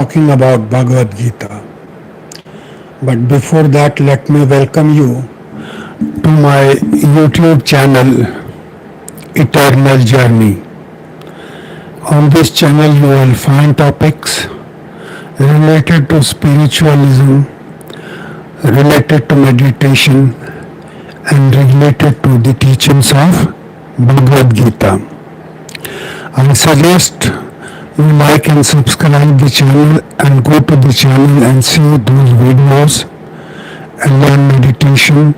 talking about Bhagavad Gita. But before that, let me welcome you to my YouTube channel, Eternal Journey. On this channel, you will find topics related to spiritualism, related to meditation, and related to the teachings of Bhagavad Gita. I suggest you like and subscribe the channel and go to the channel and see those videos and learn meditation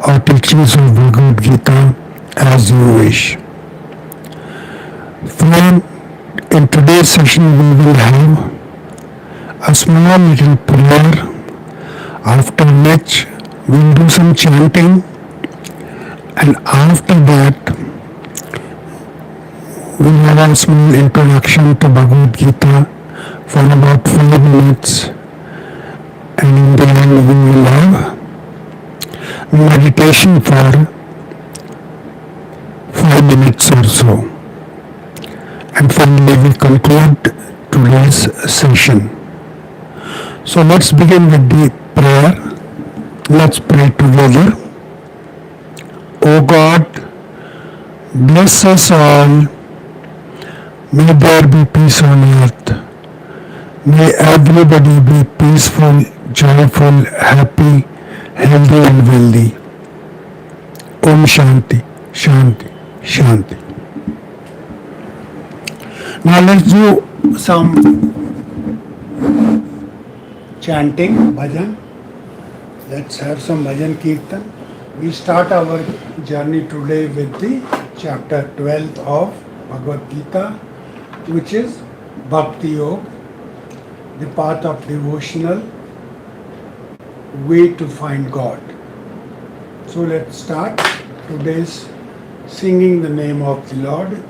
or teachings of Bhagavad Gita as you wish. Friend, in today's session we will have a small little prayer after which we will do some chanting, and after that we will have a small introduction to Bhagavad Gita for about 5 minutes, and in the end we will have meditation for 5 minutes or so. And finally we conclude today's session. So let's begin with the prayer. Let's pray together. O God, bless us all. May there be peace on earth. May everybody be peaceful, joyful, happy, healthy and wealthy. Om Shanti, Shanti, Shanti. Now let's do some chanting, bhajan. Let's have some bhajan kirtan. We start our journey today with the chapter 12 of Bhagavad Gita, which is Bhakti Yoga, the path of devotional way to find God. So let's start today's singing the name of the Lord.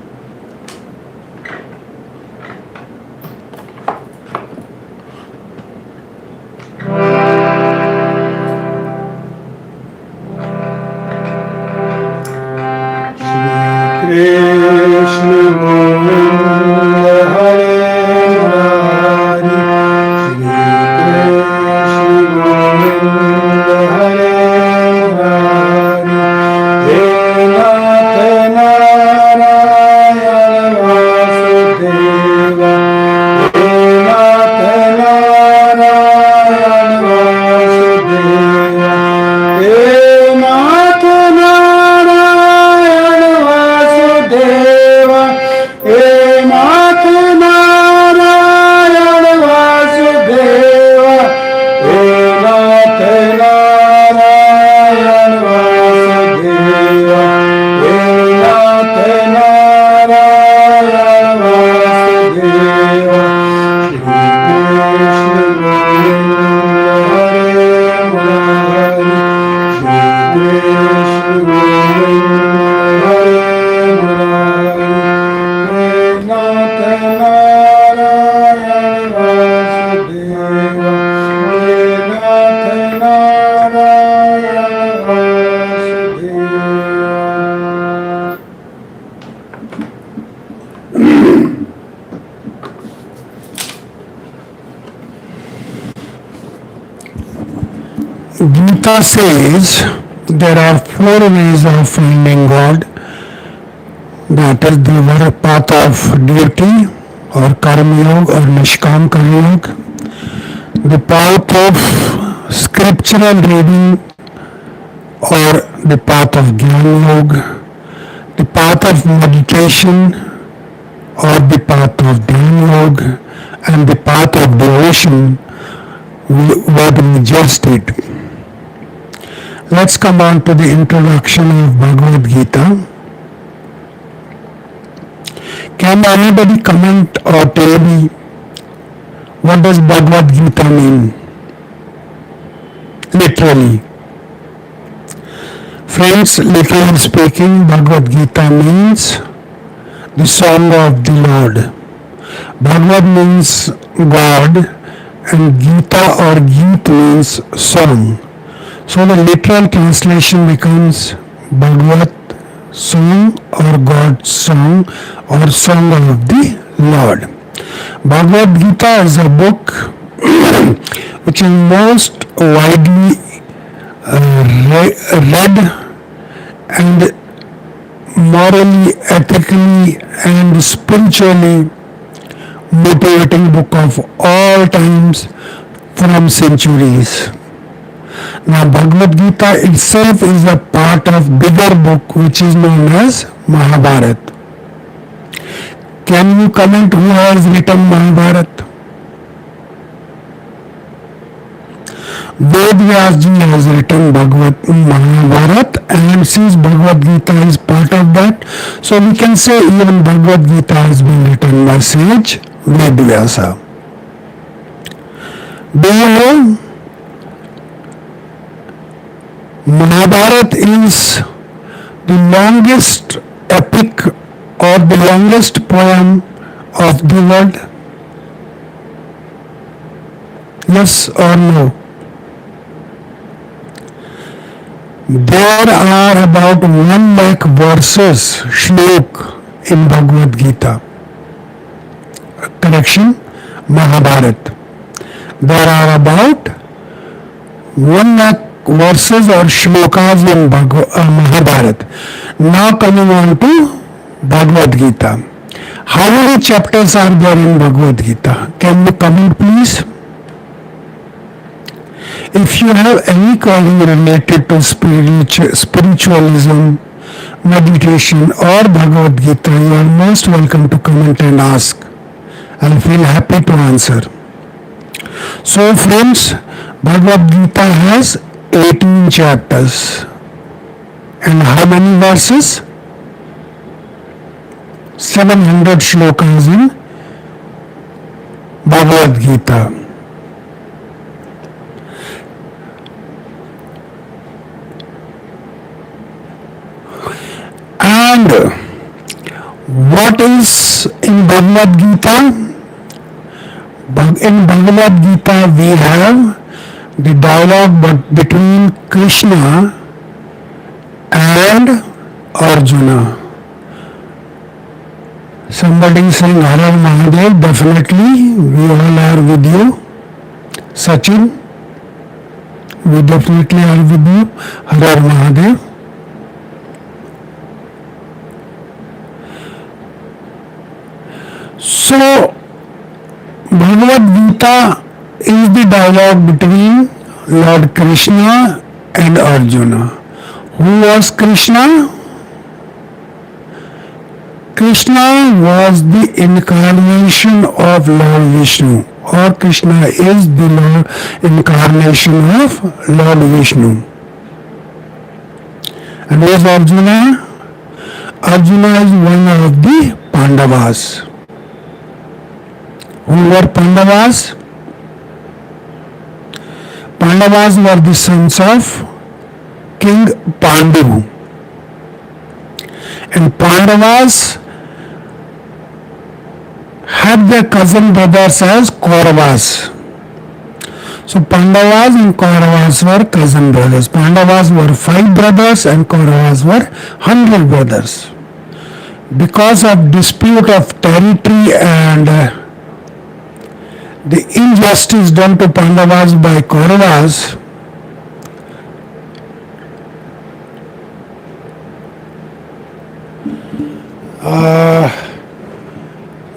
Gita says there are 4 ways of finding God. That is the path of duty or karma yoga or nishkam karma yoga, the path of scriptural reading or the path of jnana yoga, the path of meditation or the path of dhyana yoga, and the path of devotion what we just did. Let's come on to the introduction of Bhagavad Gita. Can anybody comment or tell me what does Bhagavad Gita mean? Literally. Friends, literally speaking, Bhagavad Gita means the song of the Lord. Bhagavad means God and Gita or Geet means song. So the literal translation becomes Bhagavad song or God's song or song of the Lord. Bhagavad Gita is a book which is most widely read and morally, ethically, and spiritually motivating book of all times from centuries. Now, Bhagavad Gita itself is a part of bigger book which is known as Mahabharata. Can you comment who has written Mahabharata? Ved Vyasji has written Mahabharata, and since Bhagavad Gita is part of that, so we can say even Bhagavad Gita has been written by sage Ved Vyasa. Do you know Mahabharata is the longest epic or the longest poem of the world? Yes or no? There are about 1 lakh verses, shlok, in Bhagavad Gita. Correction, Mahabharata. There are about 1 lakh verses or shlokas in Mahabharata. Now coming on to Bhagavad Gita. How many chapters are there in Bhagavad Gita? Can you comment please? If you have any query related to spiritualism, meditation or Bhagavad Gita, you are most welcome to comment and ask. I'll feel happy to answer. So friends, Bhagavad Gita has 18 chapters. And how many verses? 700 shlokas in Bhagavad Gita. And what is in Bhagavad Gita? In Bhagavad Gita we have the dialogue between Krishna and Arjuna. Somebody saying Har Har Mahadev, definitely we all are with you. Sachin, we definitely are with you. Har Har Mahadev. So, Bhagavad Gita is the dialogue between Lord Krishna and Arjuna. Who was Krishna? Krishna was the incarnation of Lord Vishnu, or Krishna is the incarnation of Lord Vishnu. And who is Arjuna? Arjuna is one of the Pandavas. Who were Pandavas? Pandavas were the sons of King Pandu. And Pandavas had their cousin brothers as Kauravas. So Pandavas and Kauravas were cousin brothers. Pandavas were 5 brothers and Kauravas were 100 brothers. Because of dispute of territory and the injustice done to Pandavas by Kauravas,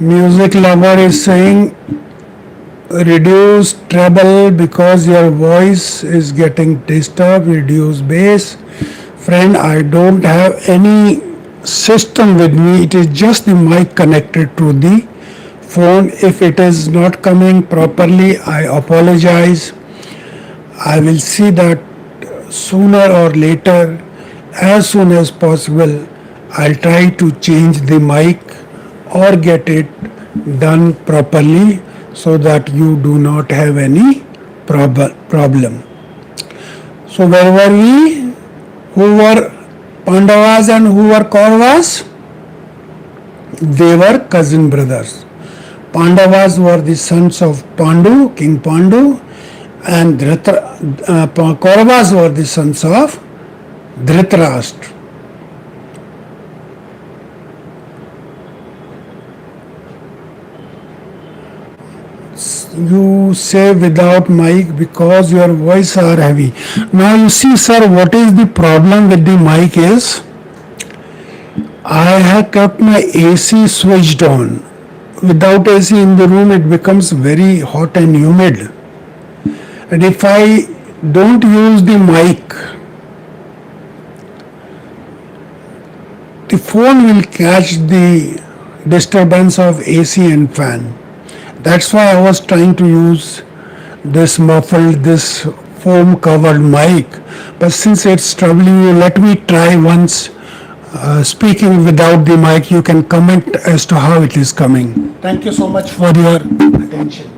music lover is saying reduce treble because your voice is getting disturbed, reduce bass. Friend, I don't have any system with me, it is just the mic connected to the phone. If it is not coming properly, I apologize. I will see that sooner or later, as soon as possible. I'll try to change the mic or get it done properly so that you do not have any problem. So where were we? Who were Pandavas and who were Kauravas? They were cousin brothers. Pandavas were the sons of Pandu, King Pandu, and Kauravas were the sons of Dhritarashtra. you say without mic because your voice are heavy. Now you see, sir, what is the problem with the mic is I have kept my AC switched on. Without AC in the room, it becomes very hot and humid. And if I don't use the mic, the phone will catch the disturbance of AC and fan. That's why I was trying to use this muffled, this foam covered mic. But since it's troubling you, let me try once speaking without the mic. You can comment as to how it is coming. Thank you so much for your attention.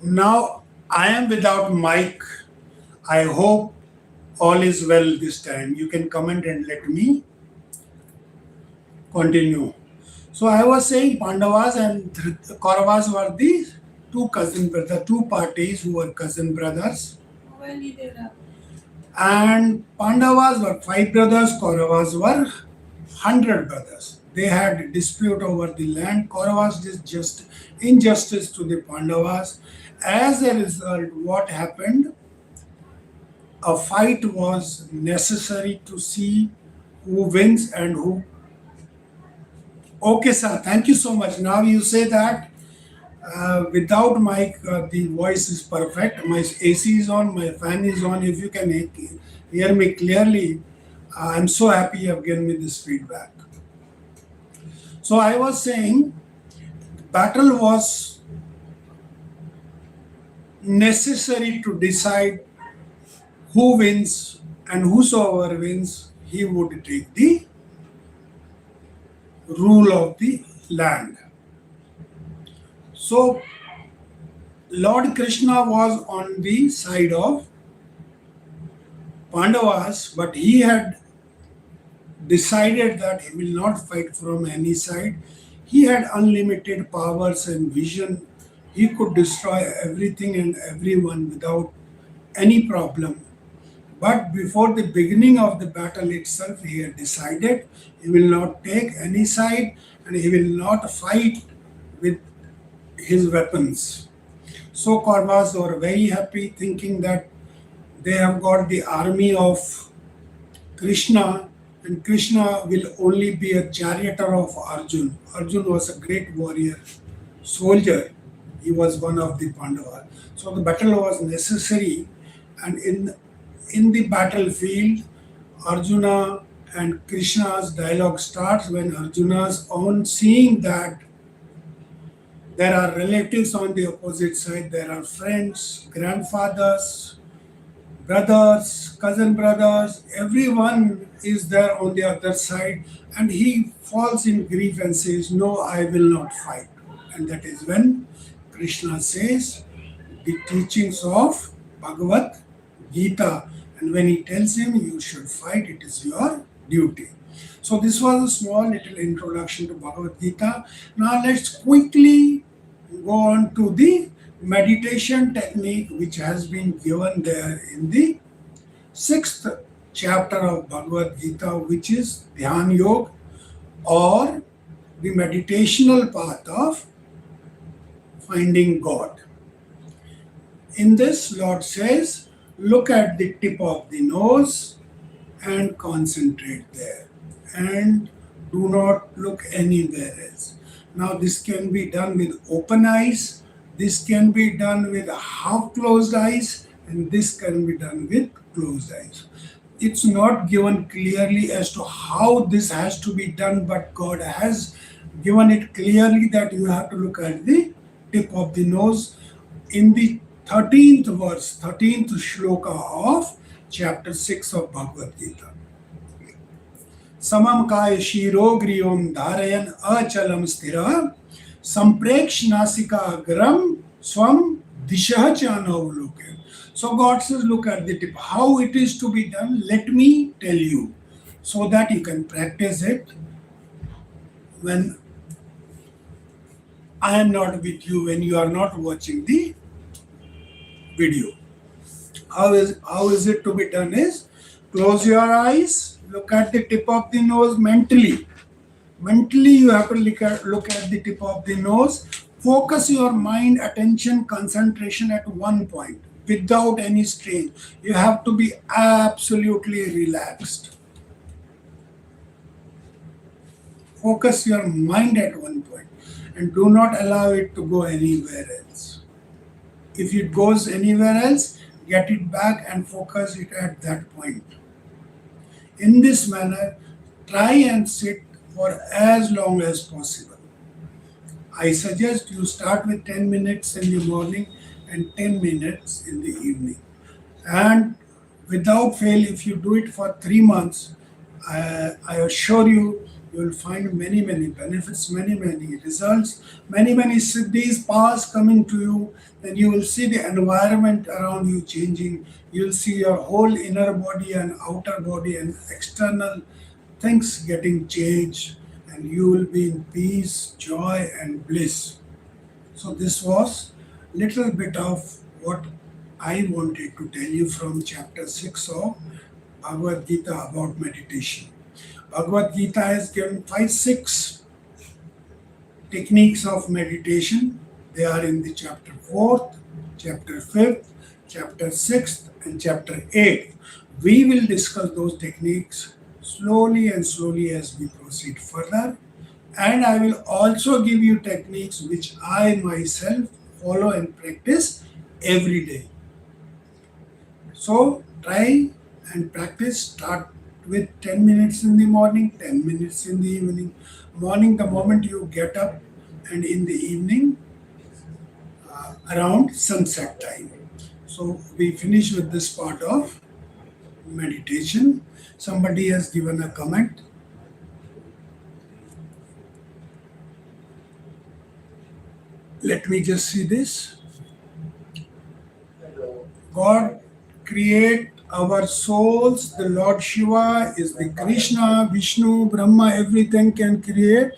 Now I am without mic. I hope all is well this time. You can comment and let me continue. So I was saying Pandavas and Kauravas were the two cousin brothers, two parties who were cousin brothers. And Pandavas were 5 brothers, Kauravas were 100 brothers. They had a dispute over the land. Kauravas did just injustice to the Pandavas. As a result, what happened? A fight was necessary to see who wins and who. Okay, sir. Thank you so much. Now you say that without mic, the voice is perfect. My AC is on, my fan is on. If you can hear me clearly, I'm so happy you have given me this feedback. So I was saying, battle was necessary to decide who wins, and whosoever wins, he would take the rule of the land. So Lord Krishna was on the side of Pandavas, but he had decided that he will not fight from any side. He had unlimited powers and vision. He could destroy everything and everyone without any problem. But before the beginning of the battle itself, he had decided he will not take any side and he will not fight with his weapons. So Kauravas were very happy, thinking that they have got the army of Krishna, and Krishna will only be a charioteer of Arjun. Arjun was a great warrior, soldier. He was one of the Pandavas. So the battle was necessary, and in the battlefield, Arjuna and Krishna's dialogue starts when Arjuna's on seeing that there are relatives on the opposite side, there are friends, grandfathers, brothers, cousin brothers, everyone is there on the other side, and he falls in grief and says, "No, I will not fight." And that is when Krishna says the teachings of Bhagavad Gita, and when he tells him you should fight, it is your duty. So this was a small little introduction to Bhagavad Gita. Now let's quickly go on to the meditation technique which has been given there in the 6th chapter of Bhagavad Gita, which is Dhyan Yoga, or the meditational path of finding God. In this, Lord says, look at the tip of the nose and concentrate there, and do not look anywhere else. Now this can be done with open eyes, this can be done with half closed eyes, and this can be done with closed eyes. It's not given clearly as to how this has to be done, but God has given it clearly that you have to look at the tip of the nose in the 13th verse, 13th shloka of chapter 6 of Bhagavad Gita. Samam kaya shiro griyom dharayan achalam sthira sampreksh nasika agram swam dishah chanavloke. So God says, look at the tip. How it is to be done, let me tell you, so that you can practice it when I am not with you, when you are not watching the video. How is it to be done is, close your eyes, look at the tip of the nose mentally. Mentally, you have to look at the tip of the nose. Focus your mind, attention, concentration at one point without any strain. You have to be absolutely relaxed. Focus your mind at one point and do not allow it to go anywhere else. If it goes anywhere else, get it back and focus it at that point. In this manner, try and sit for as long as possible. I suggest you start with 10 minutes in the morning and 10 minutes in the evening. And without fail, if you do it for 3 months, I assure you, you will find many, many benefits, many, many results, many, many siddhis, powers coming to you. Then you will see the environment around you changing. You will see your whole inner body and outer body and external things getting changed, and you will be in peace, joy, and bliss. So this was little bit of what I wanted to tell you from chapter 6 of Bhagavad Gita about meditation. Bhagavad Gita has given 6 techniques of meditation. They are in the chapter 4th, chapter 5th, chapter 6th, and chapter 8th. We will discuss those techniques slowly and slowly as we proceed further. And I will also give you techniques which I myself follow and practice every day. So try and practice. Start with 10 minutes in the morning, 10 minutes in the evening. Morning, the moment you get up, and in the evening, around sunset time. So we finish with this part of meditation. Somebody has given a comment. Let me just see this. God create our souls. The Lord Shiva is the Krishna, Vishnu, Brahma, everything can create.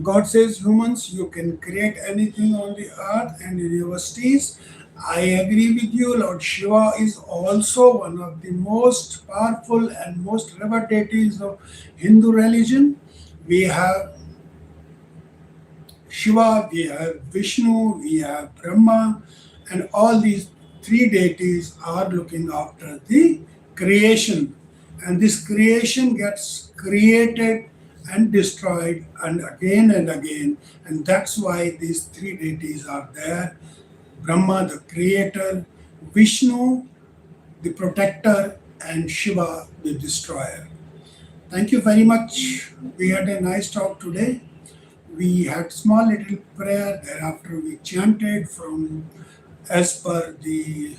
God says, humans, you can create anything on the earth and universities. I agree with you. Lord Shiva is also one of the most powerful and most revered deities of Hindu religion. We have Shiva, we have Vishnu, we have Brahma, and all these 3 deities are looking after the creation. And this creation gets created and destroyed and again. And that's why these 3 deities are there. Brahma, the creator, Vishnu, the protector, and Shiva, the destroyer. Thank you very much. We had a nice talk today. We had small little prayer. Thereafter we chanted from as per the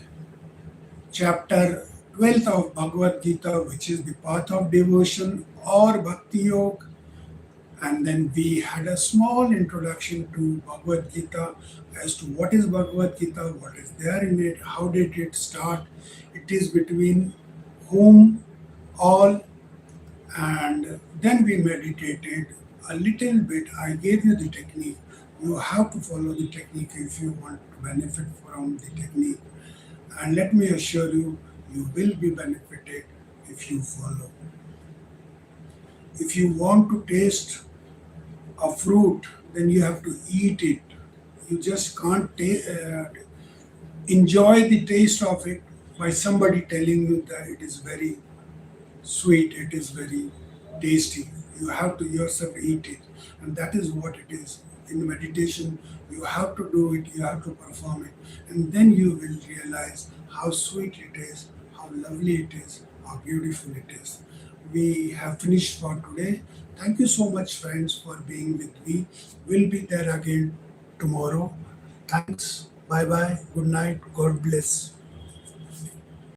chapter 12th of Bhagavad Gita, which is the path of devotion or Bhakti Yoga. And then we had a small introduction to Bhagavad Gita as to what is Bhagavad Gita, what is there in it, how did it start, it is between whom, all, and then we meditated a little bit. I gave you the technique. You have to follow the technique if you want to benefit from the technique. And let me assure you, you will be benefited if you follow. If you want to taste a fruit, then you have to eat it. You just can't enjoy the taste of it by somebody telling you that it is very sweet, it is very tasty. You have to yourself eat it. And that is what it is. In meditation, you have to do it, you have to perform it. And then you will realize how sweet it is, how lovely it is, how beautiful it is. We have finished for today. Thank you so much, friends, for being with me. We'll be there again tomorrow. Thanks. Bye bye. Good night. God bless.